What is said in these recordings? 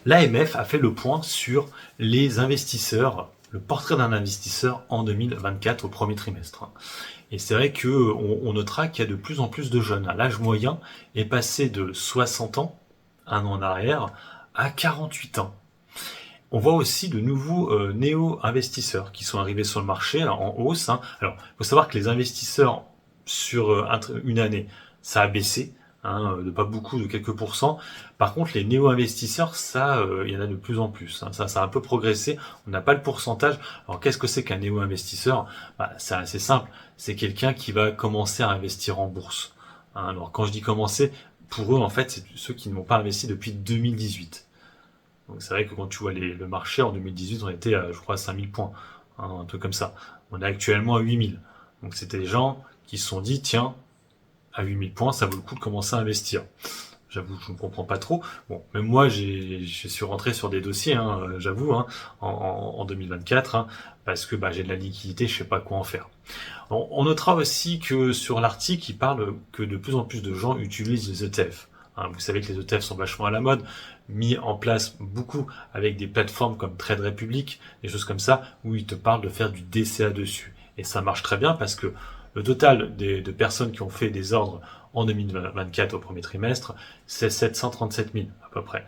L'AMF a fait le point sur les investisseurs, le portrait d'un investisseur en 2024 au premier trimestre. Et c'est vrai qu'on notera qu'il y a de plus en plus de jeunes. L'âge moyen est passé de 60 ans, un an en arrière, à 48 ans. On voit aussi de nouveaux néo-investisseurs qui sont arrivés sur le marché alors, en hausse. Alors, il faut savoir que les investisseurs sur une année, ça a baissé, de pas beaucoup, de quelques pourcents. Par contre, les néo-investisseurs, ça, il y en a de plus en plus. Ça a un peu progressé. On n'a pas le pourcentage. Alors, qu'est-ce que c'est qu'un néo-investisseur? C'est assez simple. C'est quelqu'un qui va commencer à investir en bourse. Alors, quand je dis commencer, pour eux, en fait, c'est ceux qui n'ont pas investi depuis 2018. Donc c'est vrai que quand tu vois le marché, en 2018, on était à, je crois, 5000 points, un truc comme ça. On est actuellement à 8000. Donc c'était des gens qui se sont dit, tiens, à 8000 points, ça vaut le coup de commencer à investir. J'avoue, je ne comprends pas trop. Bon, même moi, je suis rentré sur des dossiers, j'avoue, en 2024, parce que j'ai de la liquidité, je sais pas quoi en faire. On notera aussi que sur l'article, il parle que de plus en plus de gens utilisent les ETF. Vous savez que les ETF sont vachement à la mode, mis en place beaucoup avec des plateformes comme Trade Republic, des choses comme ça, où ils te parlent de faire du DCA dessus. Et ça marche très bien parce que le total de personnes qui ont fait des ordres en 2024 au premier trimestre, c'est 737 000 à peu près.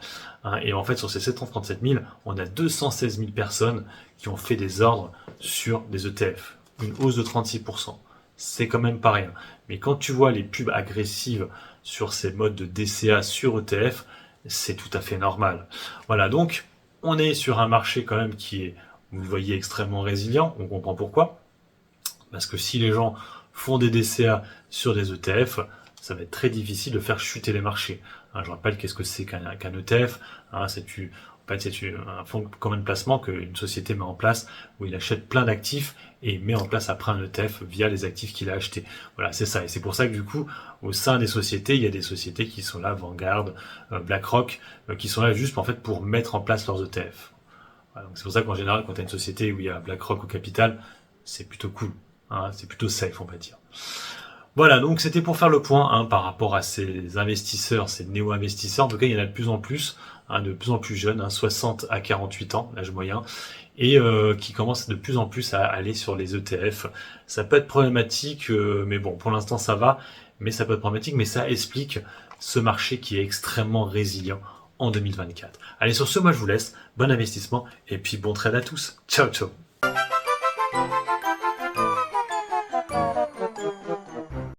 Et en fait, sur ces 737 000, on a 216 000 personnes qui ont fait des ordres sur des ETF. Une hausse de 36%. C'est quand même pas rien. Mais quand tu vois les pubs agressives sur ces modes de DCA sur ETF, c'est tout à fait normal. Voilà, donc on est sur un marché quand même qui est, vous le voyez, extrêmement résilient. On comprend pourquoi. Parce que si les gens font des DCA sur des ETF, ça va être très difficile de faire chuter les marchés. Je rappelle qu'est-ce que c'est qu'un ETF. C'est un fonds de common placement qu'une société met en place où il achète plein d'actifs et met en place après un ETF via les actifs qu'il a achetés. Voilà, c'est ça. Et c'est pour ça que du coup, au sein des sociétés, il y a des sociétés qui sont là, Vanguard, BlackRock, qui sont là juste en fait pour mettre en place leurs ETF. Voilà, donc c'est pour ça qu'en général, quand tu as une société où il y a BlackRock au capital, c'est plutôt cool. C'est plutôt safe, on va dire. Voilà, donc c'était pour faire le point par rapport à ces investisseurs, ces néo-investisseurs. En tout cas, il y en a de plus en plus jeunes, 60 à 48 ans, l'âge moyen, et qui commencent de plus en plus à aller sur les ETF. Ça peut être problématique, mais bon, pour l'instant ça va, mais ça peut être problématique, mais ça explique ce marché qui est extrêmement résilient en 2024. Allez, sur ce, moi je vous laisse, bon investissement, et puis bon trade à tous. Ciao, ciao.